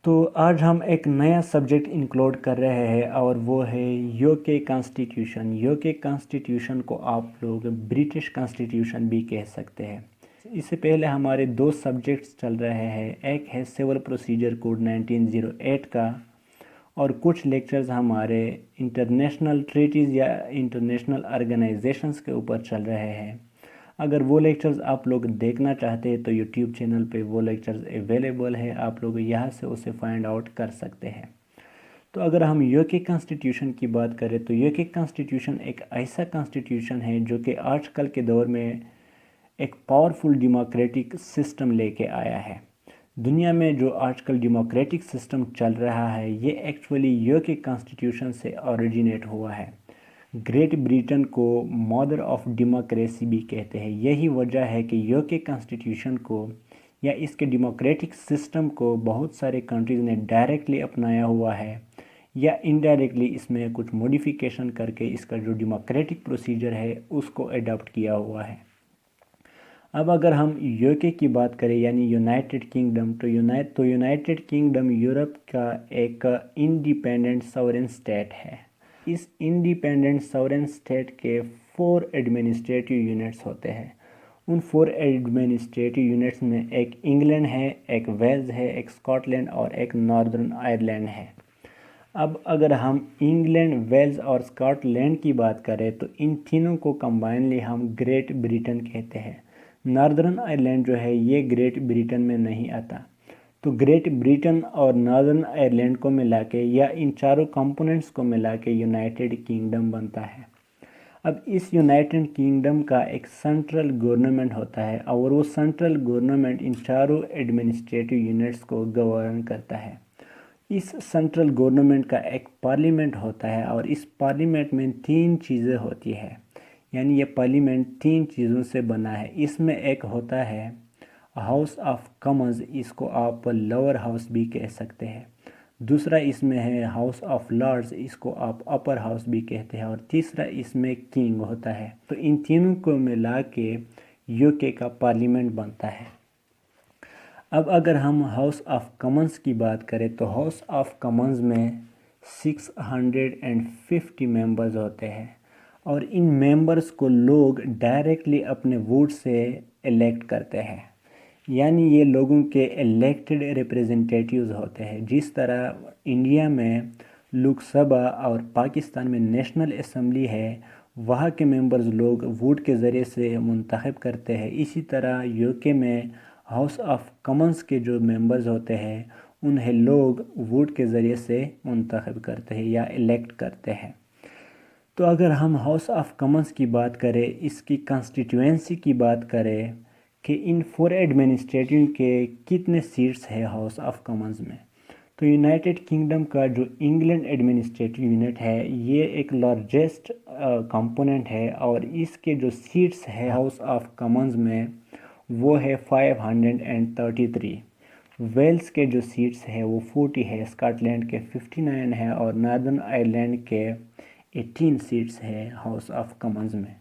تو آج ہم ایک نیا سبجیکٹ انکلوڈ کر رہے ہیں اور وہ ہے یو کے کانسٹیٹیوشن۔ یو کے کانسٹیٹیوشن کو آپ لوگ برٹش کانسٹیٹیوشن بھی کہہ سکتے ہیں۔ اس سے پہلے ہمارے دو سبجیکٹس چل رہے ہیں، ایک ہے سول پروسیجر کوڈ 1908 کا، اور کچھ لیکچرز ہمارے انٹرنیشنل ٹریٹیز یا انٹرنیشنل آرگنائزیشنز کے اوپر چل رہے ہیں۔ اگر وہ لیکچرز آپ لوگ دیکھنا چاہتے ہیں تو یوٹیوب چینل پہ وہ لیکچرز اویلیبل ہے، آپ لوگ یہاں سے اسے فائنڈ آؤٹ کر سکتے ہیں۔ تو اگر ہم یو کے کانسٹیٹیوشن کی بات کریں تو یو کے کانسٹیٹیوشن ایک ایسا کانسٹیٹیوشن ہے جو کہ آج کل کے دور میں ایک پاورفل ڈیموکریٹک سسٹم لے کے آیا ہے۔ دنیا میں جو آج کل ڈیموکریٹک سسٹم چل رہا ہے یہ ایکچولی یو کے کانسٹیٹیوشن سے اوریجنیٹ ہوا ہے۔ گریٹ بریٹن کو مادر آف ڈیموکریسی بھی کہتے ہیں۔ یہی وجہ ہے کہ یو کے کانسٹیٹیوشن کو یا اس کے ڈیموکریٹک سسٹم کو بہت سارے کنٹریز نے ڈائریکٹلی اپنایا ہوا ہے یا انڈائریکٹلی اس میں کچھ موڈیفیکیشن کر کے اس کا جو ڈیموکریٹک پروسیجر ہے اس کو اڈاپٹ کیا ہوا ہے۔ اب اگر ہم یو کے کی بات کریں یعنی یونائٹڈ کنگڈم تو یونائٹڈ کنگڈم یورپ کا ایک انڈیپینڈنٹ ساورن سٹیٹ ہے۔ اس انڈیپینڈنٹ ساورن سٹیٹ کے 4 ایڈمنسٹریٹو یونٹس ہوتے ہیں۔ ان 4 ایڈمنسٹریٹو یونٹس میں ایک انگلینڈ ہے، ایک ویلز ہے، ایک اسکاٹ لینڈ اور ایک ناردرن آئرلینڈ ہے۔ اب اگر ہم انگلینڈ، ویلز اور اسکاٹ لینڈ کی بات کریں تو ان تینوں کو کمبائنلی ہم گریٹ بریٹن کہتے ہیں۔ ناردرن آئرلینڈ جو ہے یہ گریٹ بریٹن میں نہیں آتا۔ تو گریٹ بریٹن اور ناردرن آئرلینڈ کو ملا کے یا ان چاروں کمپوننٹس کو ملا کے یونائٹڈ کنگڈم بنتا ہے۔ اب اس یونائٹڈ کنگڈم کا ایک سینٹرل گورنمنٹ ہوتا ہے اور وہ سینٹرل گورنمنٹ ان چاروں ایڈمنسٹریٹو یونٹس کو گورن کرتا ہے۔ اس سینٹرل گورنمنٹ کا ایک پارلیمنٹ ہوتا ہے اور اس پارلیمنٹ میں 3 چیزیں ہوتی ہے، یعنی یہ پارلیمنٹ 3 چیزوں سے بنا ہے۔ اس میں ایک ہوتا ہے ہاؤس آف کامنز، اس کو آپ لوور ہاؤس بھی کہہ سکتے ہیں۔ دوسرا اس میں ہے ہاؤس آف لارڈز، اس کو آپ اپر ہاؤس بھی کہتے ہیں، اور تیسرا اس میں کنگ ہوتا ہے۔ تو ان تینوں کو ملا کے یو کے کا پارلیمنٹ بنتا ہے۔ اب اگر ہم ہاؤس آف کامنز کی بات کریں تو ہاؤس آف کامنز میں 650 ممبرز ہوتے ہیں اور ان ممبرز کو لوگ ڈائریکٹلی اپنے ووٹ سے الیکٹ کرتے ہیں، یعنی یہ لوگوں کے الیکٹڈ ریپریزنٹیٹیوز ہوتے ہیں۔ جس طرح انڈیا میں لوک سبھا اور پاکستان میں نیشنل اسمبلی ہے، وہاں کے ممبرز لوگ ووٹ کے ذریعے سے منتخب کرتے ہیں، اسی طرح یو کے میں ہاؤس آف کامنز کے جو ممبرز ہوتے ہیں انہیں لوگ ووٹ کے ذریعے سے منتخب کرتے ہیں یا الیکٹ کرتے ہیں۔ تو اگر ہم ہاؤس آف کامنز کی بات کریں، اس کی کانسٹیٹوئنسی کی بات کریں کہ ان 4 ایڈمنسٹریٹو کے کتنے سیٹس ہے ہاؤس آف کامنز میں، تو یونائٹڈ کنگڈم کا جو انگلینڈ ایڈمنسٹریٹو یونٹ ہے یہ ایک لارجسٹ کمپوننٹ ہے اور اس کے جو سیٹس ہے ہاؤس آف کامنز میں وہ ہے 533۔ ویلز کے جو سیٹس ہے وہ 40 ہے، اسکاٹ لینڈ کے 59 ہے اور ناردرن آئرلینڈ کے 18 سیٹس ہے ہاؤس آف کامنز میں۔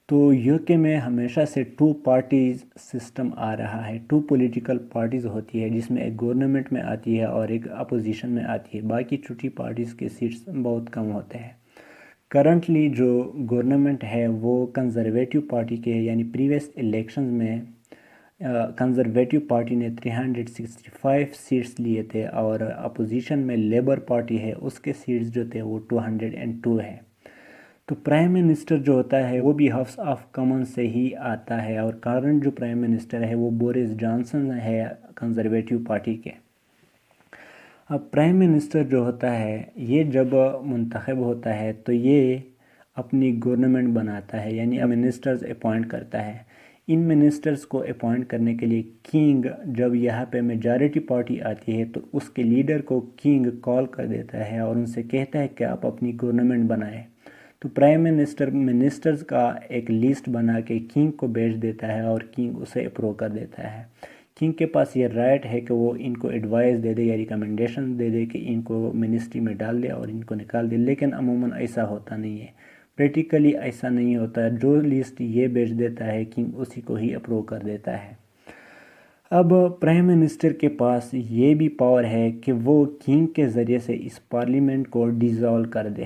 تو یو کے میں ہمیشہ سے 2 پارٹیز سسٹم آ رہا ہے، 2 پولیٹیکل پارٹیز ہوتی ہے جس میں ایک گورنمنٹ میں آتی ہے اور ایک اپوزیشن میں آتی ہے، باقی چھوٹی پارٹیز کے سیٹس بہت کم ہوتے ہیں۔ کرنٹلی جو گورنمنٹ ہے وہ کنزرویٹو پارٹی کے ہے، یعنی پریویس الیکشنز میں کنزرویٹو پارٹی نے 365 سیٹس لیے تھے اور اپوزیشن میں لیبر پارٹی ہے، اس کے سیٹس جو تھے وہ 202 ہے۔ تو پرائم منسٹر جو ہوتا ہے وہ بھی ہاؤس آف کامنز سے ہی آتا ہے اور کرنٹ جو پرائم منسٹر ہے وہ بورس جانسن ہے کنزرویٹو پارٹی کے۔ اب پرائم منسٹر جو ہوتا ہے یہ جب منتخب ہوتا ہے تو یہ اپنی گورنمنٹ بناتا ہے، یعنی منسٹرز اپوائنٹ کرتا ہے۔ ان منسٹرز کو اپوائنٹ کرنے کے لیے کنگ جب یہاں پہ میجارٹی پارٹی آتی ہے تو اس کے لیڈر کو کنگ کال کر دیتا ہے اور ان سے کہتا ہے کہ آپ اپنی گورنمنٹ بنائیں۔ تو پرائم منسٹر منسٹرز کا ایک لسٹ بنا کے کنگ کو بھیج دیتا ہے اور کنگ اسے اپروو کر دیتا ہے۔ کنگ کے پاس یہ رائٹ ہے کہ وہ ان کو ایڈوائز دے دے یا ریکمنڈیشن دے دے کہ ان کو منسٹری میں ڈال دے اور ان کو نکال دے، لیکن عموماً ایسا ہوتا نہیں ہے، پریکٹیکلی ایسا نہیں ہوتا۔ جو لسٹ یہ بھیج دیتا ہے کنگ اسی کو ہی اپروو کر دیتا ہے۔ اب پرائم منسٹر کے پاس یہ بھی پاور ہے کہ وہ کنگ کے ذریعے سے اس پارلیمنٹ کو ڈیزالو کر دے۔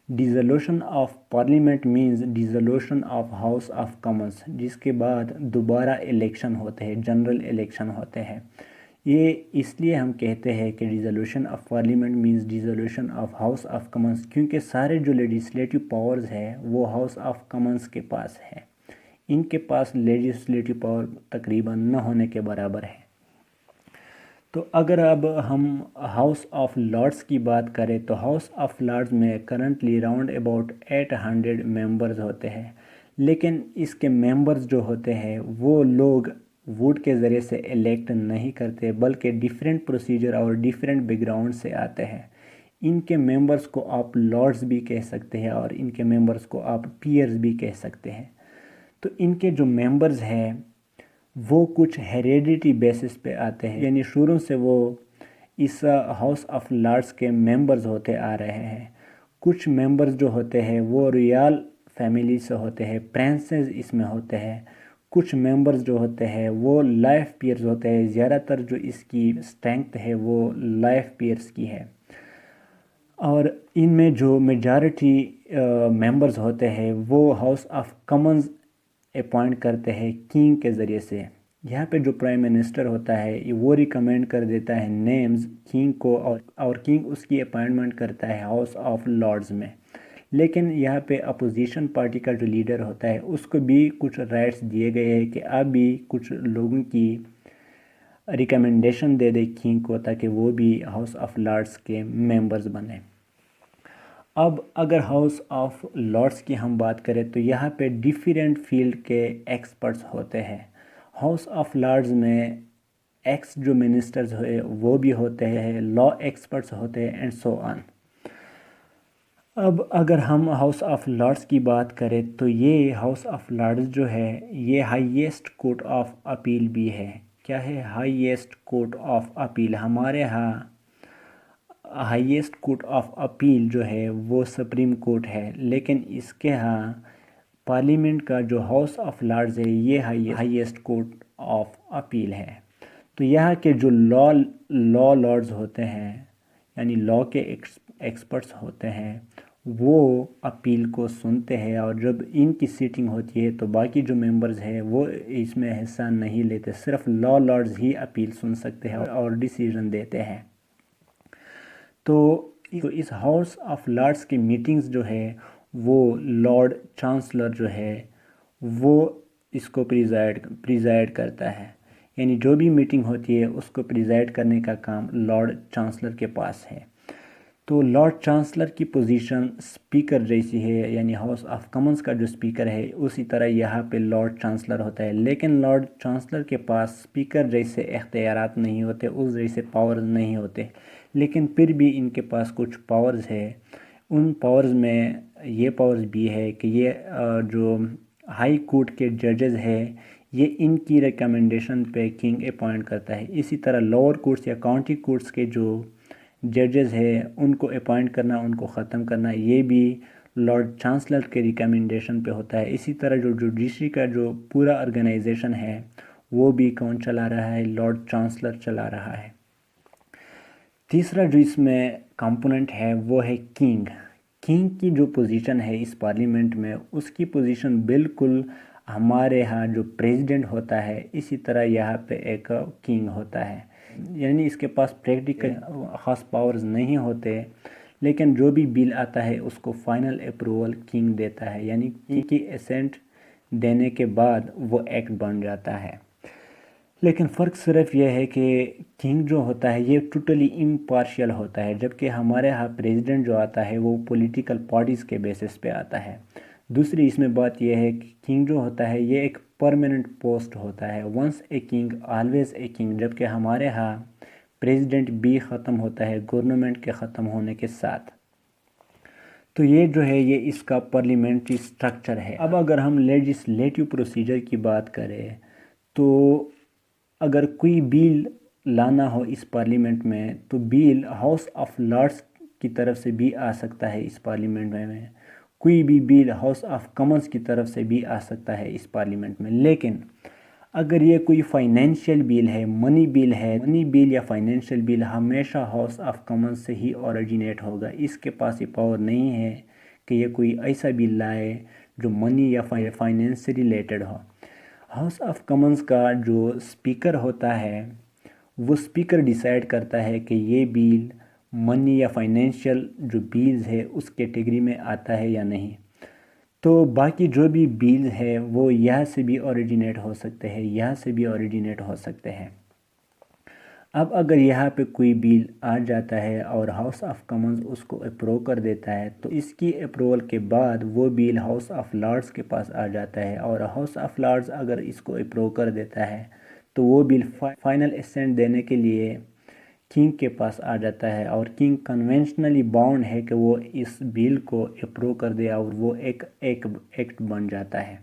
Dissolution of parliament means dissolution of House of Commons, جس کے بعد دوبارہ الیکشن ہوتے ہیں، جنرل الیکشن ہوتے ہیں۔ یہ اس لیے ہم کہتے ہیں کہ dissolution of parliament means dissolution of House of Commons, کیونکہ سارے جو لیجسلیٹو پاورز ہیں وہ ہاؤس آف کامنز کے پاس ہے۔ ان کے پاس لیجسلیٹو پاور تقریباً نہ ہونے کے برابر ہے۔ تو اگر اب ہم ہاؤس آف لارڈس کی بات کریں تو ہاؤس آف لارڈس میں کرنٹلی راؤنڈ اباؤٹ 800 ممبرز ہوتے ہیں، لیکن اس کے ممبرز جو ہوتے ہیں وہ لوگ ووٹ کے ذریعے سے الیکٹ نہیں کرتے، بلکہ ڈیفرنٹ پروسیجر اور ڈیفرنٹ بیک گراؤنڈ سے آتے ہیں۔ ان کے ممبرز کو آپ لارڈز بھی کہہ سکتے ہیں اور ان کے ممبرز کو آپ پیئرز بھی کہہ سکتے ہیں۔ تو ان کے جو ممبرز ہیں وہ کچھ ہیریڈیٹی بیسس پہ آتے ہیں، یعنی شروع سے وہ اس ہاؤس آف لارڈس کے ممبرز ہوتے آ رہے ہیں۔ کچھ ممبرز جو ہوتے ہیں وہ ریال فیملی سے ہوتے ہیں، پرنسز اس میں ہوتے ہیں۔ کچھ ممبرز جو ہوتے ہیں وہ لائف پیئرز ہوتے ہیں، زیادہ تر جو اس کی اسٹرینتھ ہے وہ لائف پیئرز کی ہے۔ اور ان میں جو میجارٹی ممبرز ہوتے ہیں وہ ہاؤس آف کامنز اپوائنٹ کرتے ہیں کنگ کے ذریعے سے۔ یہاں پہ جو پرائم منسٹر ہوتا ہے وہ ریکمینڈ کر دیتا ہے نیمز کنگ کو، اور کنگ اس کی اپوائنٹمنٹ کرتا ہے ہاؤس آف لارڈز میں۔ لیکن یہاں پہ اپوزیشن پارٹی کا جو لیڈر ہوتا ہے اس کو بھی کچھ رائٹس دیے گئے ہیں کہ اب بھی کچھ لوگوں کی ریکمنڈیشن دے دے کنگ کو تاکہ وہ بھی ہاؤس آف لارڈز کے ممبرز بنیں۔ اب اگر ہاؤس آف لارڈس کی ہم بات کریں تو یہاں پہ ڈیفرینٹ فیلڈ کے ایکسپرٹس ہوتے ہیں۔ ہاؤس آف لارڈز میں ایکس جو منسٹرز ہوئے وہ بھی ہوتے ہیں، لا ایکسپرٹس ہوتے ہیں اینڈ سو آن۔ اب اگر ہم ہاؤس آف لارڈس کی بات کریں تو یہ ہاؤس آف لارڈس جو ہے یہ ہائیسٹ کورٹ آف اپیل بھی ہے۔ کیا ہے؟ Highest court of appeal. ہمارے ہاں ہائیسٹ کورٹ آف اپیل جو ہے وہ سپریم کورٹ ہے، لیکن اس کے ہاں پارلیمنٹ کا جو ہاؤس آف لارڈز ہے یہ ہائیسٹ کورٹ آف اپیل ہے۔ تو یہاں کے جو لا لارڈز ہوتے ہیں، یعنی لا کے ایکسپرٹس ہوتے ہیں، وہ اپیل کو سنتے ہیں، اور جب ان کی سیٹنگ ہوتی ہے تو باقی جو ممبرز ہیں وہ اس میں حصہ نہیں لیتے، صرف لا لارڈز ہی اپیل سن سکتے ہیں اور ڈیسیژن دیتے ہیں۔ تو اس ہاؤس آف لارڈس کی میٹنگز جو ہے وہ لارڈ چانسلر جو ہے وہ اس کو پریزائڈ کرتا ہے، یعنی جو بھی میٹنگ ہوتی ہے اس کو پریزائڈ کرنے کا کام لارڈ چانسلر کے پاس ہے۔ تو لارڈ چانسلر کی پوزیشن سپیکر جیسی ہے، یعنی ہاؤس آف کامنز کا جو سپیکر ہے اسی طرح یہاں پہ لارڈ چانسلر ہوتا ہے، لیکن لارڈ چانسلر کے پاس سپیکر جیسے اختیارات نہیں ہوتے، اس جیسے پاورز نہیں ہوتے، لیکن پھر بھی ان کے پاس کچھ پاورز ہے۔ ان پاورز میں یہ پاورز بھی ہے کہ یہ جو ہائی کورٹ کے ججز ہے یہ ان کی ریکمنڈیشن پہ کنگ اپوائنٹ کرتا ہے۔ اسی طرح لوور کورٹس یا کاؤنٹی کورٹس کے جو ججز ہیں ان کو اپوائنٹ کرنا، ان کو ختم کرنا، یہ بھی لارڈ چانسلر کے ریکمنڈیشن پہ ہوتا ہے۔ اسی طرح جو جوڈیشری کا جو پورا آرگنائزیشن ہے وہ بھی کون چلا رہا ہے؟ لارڈ چانسلر چلا رہا ہے۔ تیسرا جو اس میں کمپوننٹ ہے وہ ہے کنگ۔ کنگ کی جو پوزیشن ہے اس پارلیمنٹ میں اس کی پوزیشن بالکل ہمارے ہاں جو پریزیڈنٹ ہوتا ہے اسی طرح یہاں پہ ایک کنگ ہوتا ہے، یعنی اس کے پاس پریکٹیکل خاص پاورز نہیں ہوتے، لیکن جو بھی بل آتا ہے اس کو فائنل اپروول کنگ دیتا ہے، یعنی کنگ کی اسینٹ دینے کے بعد وہ ایکٹ بن جاتا ہے۔ لیکن فرق صرف یہ ہے کہ کنگ جو ہوتا ہے یہ ٹوٹلی امپارشل ہوتا ہے، جبکہ ہمارے ہاں پریزیڈنٹ جو آتا ہے وہ پولیٹیکل پارٹیز کے بیسس پہ آتا ہے۔ دوسری اس میں بات یہ ہے کہ کنگ جو ہوتا ہے یہ ایک پرماننٹ پوسٹ ہوتا ہے، once a king always a king, جبکہ ہمارے ہاں پریزیڈنٹ بھی ختم ہوتا ہے گورنمنٹ کے ختم ہونے کے ساتھ۔ تو یہ جو ہے یہ اس کا پارلیمنٹری سٹرکچر ہے۔ اب اگر ہم لیجسلیٹو پروسیجر کی بات کریں تو اگر کوئی بل لانا ہو اس پارلیمنٹ میں تو بل ہاؤس آف لارڈس کی طرف سے بھی آ سکتا ہے اس پارلیمنٹ میں، کوئی بھی بل ہاؤس آف کامنز کی طرف سے بھی آ سکتا ہے اس پارلیمنٹ میں۔ لیکن اگر یہ کوئی فائنینشیل بل ہے، منی بل یا فائنینشیل بل ہمیشہ ہاؤس آف کامنز سے ہی اوریجینیٹ ہوگا۔ اس کے پاس یہ پاور نہیں ہے کہ یہ کوئی ایسا بل لائے جو منی یا فائنینس سے related who. House of Commons کا جو اسپیکر ہوتا ہے وہ اسپیکر ڈیسائیڈ کرتا ہے کہ یہ بل منی یا فائنینشیل جو بیلز ہے اس کیٹیگری میں آتا ہے یا نہیں۔ تو باقی جو بھی بیلز ہے وہ یہاں سے بھی اوریجینیٹ ہو سکتے ہیں، یہاں سے بھی اوریجینیٹ ہو سکتے ہیں۔ اب اگر یہاں پہ کوئی بل آ جاتا ہے اور ہاؤس آف کامنز اس کو اپروو کر دیتا ہے تو اس کی اپروول کے بعد وہ بل ہاؤس آف لارڈز کے پاس آ جاتا ہے، اور ہاؤس آف لارڈز اگر اس کو اپروو کر دیتا ہے تو وہ بل فائنل اسینٹ دینے کے لیے کنگ کے پاس آ جاتا ہے، اور کنگ کنونشنلی باؤنڈ ہے کہ وہ اس بل کو اپروو کر دے اور وہ ایک ایکٹ بن جاتا ہے۔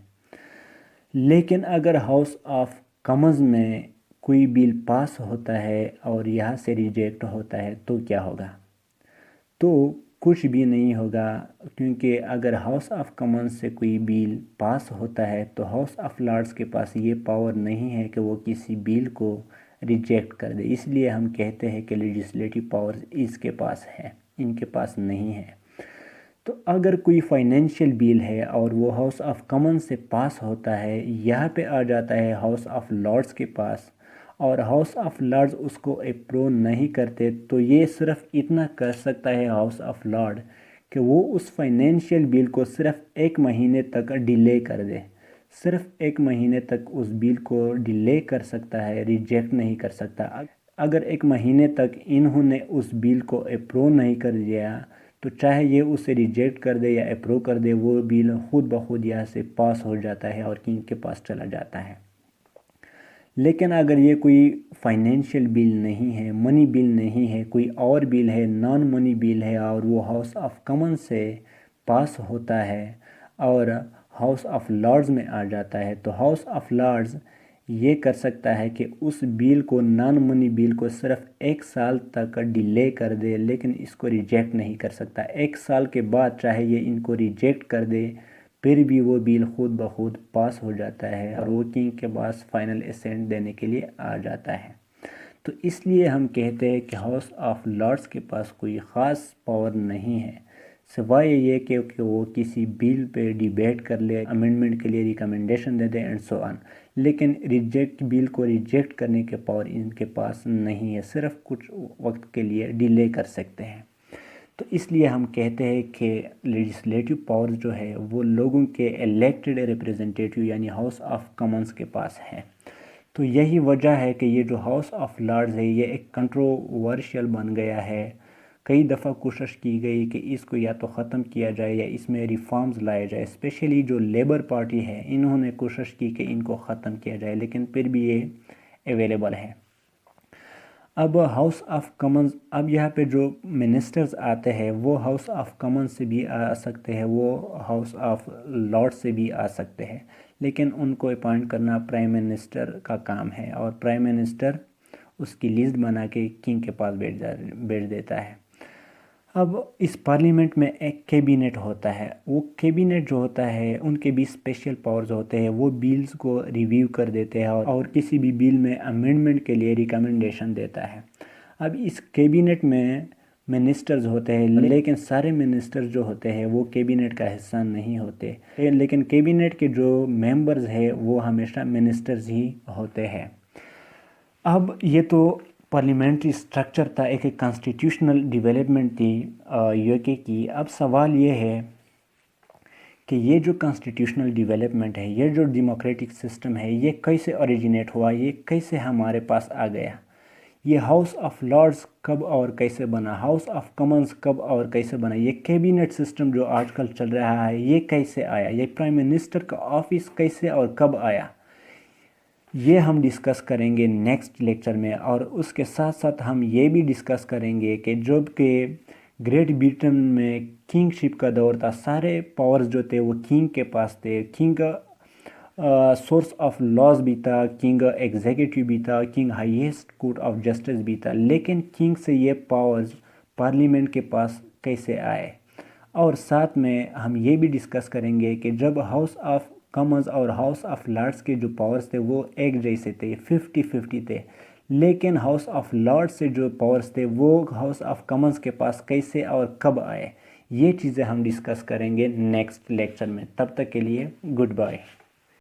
لیکن اگر ہاؤس آف کامنز میں کوئی بل پاس ہوتا ہے اور یہاں سے ریجیکٹ ہوتا ہے تو کیا ہوگا؟ تو کچھ بھی نہیں ہوگا، کیونکہ اگر ہاؤس آف کامنز سے کوئی بل پاس ہوتا ہے تو ہاؤس آف لارڈز کے پاس یہ پاور نہیں ہے کہ وہ کسی بل کو ریجیکٹ کر دے۔ اس لیے ہم کہتے ہیں کہ لیجسلیٹو پاورز اس کے پاس ہے، ان کے پاس نہیں ہے۔ تو اگر کوئی فائنینشیل بل ہے اور وہ ہاؤس آف کامنز سے پاس ہوتا ہے، یہاں پہ آ جاتا ہے ہاؤس آف لارڈز کے پاس، اور ہاؤس آف لارڈز اس کو اپروو نہیں کرتے، تو یہ صرف اتنا کر سکتا ہے ہاؤس آف لارڈ کہ وہ اس فائنینشیل بل کو صرف 1 مہینے تک ڈیلے کر دے، صرف 1 مہینے تک اس بل کو ڈیلے کر سکتا ہے، ریجیکٹ نہیں کر سکتا۔ اگر 1 مہینے تک انہوں نے اس بل کو اپروو نہیں کر دیا تو چاہے یہ اسے ریجیکٹ کر دے یا اپروو کر دے، وہ بل خود بخود یہاں سے پاس ہو جاتا ہے اور کنگ کے پاس چلا جاتا ہے۔ لیکن اگر یہ کوئی فائنینشیل بل نہیں ہے، منی بل نہیں ہے، کوئی اور بل ہے، نان منی بل ہے، اور وہ ہاؤس آف کامنز سے پاس ہوتا ہے اور ہاؤس آف لارڈز میں آ جاتا ہے، تو ہاؤس آف لارڈز یہ کر سکتا ہے کہ اس بل کو، نان منی بل کو صرف 1 سال تک ڈیلے کر دے، لیکن اس کو ریجیکٹ نہیں کر سکتا۔ 1 سال کے بعد چاہے یہ ان کو ریجیکٹ کر دے، پھر بھی وہ بل خود بخود پاس ہو جاتا ہے اور وہ کنگ کے پاس فائنل اسینٹ دینے کے لیے آ جاتا ہے۔ تو اس لیے ہم کہتے ہیں کہ ہاؤس آف لارڈز کے پاس کوئی خاص پاور نہیں ہے، سوائے یہ کہ وہ کسی بل پہ ڈیبیٹ کر لے، امینڈمنٹ کے لیے recommendation they they and so آن، لیکن بل کو ریجیکٹ کرنے کے پاور ان کے پاس نہیں ہے، صرف کچھ وقت کے لیے ڈیلے کر سکتے ہیں۔ تو اس لیے ہم کہتے ہیں کہ لیجسلیٹو پاورز جو ہے وہ لوگوں کے الیکٹڈ ریپریزنٹیٹیو یعنی ہاؤس آف کامنز کے پاس ہے۔ تو یہی وجہ ہے کہ یہ جو ہاؤس آف لارڈز ہے یہ ایک کنٹروورشل بن گیا ہے۔ کئی دفعہ کوشش کی گئی کہ اس کو یا تو ختم کیا جائے یا اس میں ریفارمز لائے جائے، اسپیشلی جو لیبر پارٹی ہے انہوں نے کوشش کی کہ ان کو ختم کیا جائے، لیکن پھر بھی یہ اویلیبل ہے۔ اب ہاؤس آف کامنز، اب یہاں پہ جو منسٹرز آتے ہیں وہ ہاؤس آف کامنز سے بھی آ سکتے ہیں، وہ ہاؤس آف لارڈ سے بھی آ سکتے ہیں، لیکن ان کو اپوائنٹ کرنا پرائم منسٹر کا کام ہے، اور پرائم منسٹر اس کی لسٹ بنا کے کنگ کے پاس بیچ دیتا ہے۔ اب اس پارلیمنٹ میں ایک کیبینٹ ہوتا ہے، وہ کیبینٹ جو ہوتا ہے ان کے بھی اسپیشل پاورز ہوتے ہیں، وہ بیلز کو ریویو کر دیتے ہیں اور کسی بھی بیل میں امینڈمنٹ کے لیے ریکمنڈیشن دیتا ہے۔ اب اس کیبینٹ میں منسٹرز ہوتے ہیں، لیکن سارے منسٹرز جو ہوتے ہیں وہ کیبینٹ کا حصہ نہیں ہوتے، لیکن کیبینٹ کے جو ممبرز ہیں وہ ہمیشہ منسٹرز ہی ہوتے ہیں۔ اب یہ تو پارلیمنٹری سٹرکچر تھا، ایک کانسٹیٹیوشنل ڈیولپمنٹ تھی یو کے کی۔ اب سوال یہ ہے کہ یہ جو کانسٹیٹیوشنل ڈیولپمنٹ ہے، یہ جو ڈیموکریٹک سسٹم ہے، یہ کیسے اوریجنیٹ ہوا، یہ کیسے ہمارے پاس آ گیا، یہ ہاؤس آف لارڈز کب اور کیسے بنا، ہاؤس آف کامنز کب اور کیسے بنا، یہ کیبینٹ سسٹم جو آج کل چل رہا ہے یہ کیسے آیا، یہ پرائم منسٹر کا آفس کیسے اور کب آیا، یہ ہم ڈسکس کریں گے نیکسٹ لیکچر میں۔ اور اس کے ساتھ ساتھ ہم یہ بھی ڈسکس کریں گے کہ جب کہ گریٹ برٹن میں کنگ شپ کا دور تھا، سارے پاورز جو تھے وہ کنگ کے پاس تھے، کنگ سورس آف لاز بھی تھا، کنگ ایگزیکٹو بھی تھا، king highest court of justice بھی تھا، لیکن کنگ سے یہ پاورز پارلیمنٹ کے پاس کیسے آئے۔ اور ساتھ میں ہم یہ بھی ڈسکس کریں گے کہ جب ہاؤس آف کامنز اور ہاؤس آف لارڈس کے جو پاورز تھے وہ ایک جیسے تھے، 50-50 تھے، لیکن ہاؤس آف لارڈس سے جو پاورز تھے وہ ہاؤس آف کامنز کے پاس کیسے اور کب آئے، یہ چیزیں ہم ڈسکس کریں گے نیکسٹ لیکچر میں۔ تب تک کے لیے گڈ بائے۔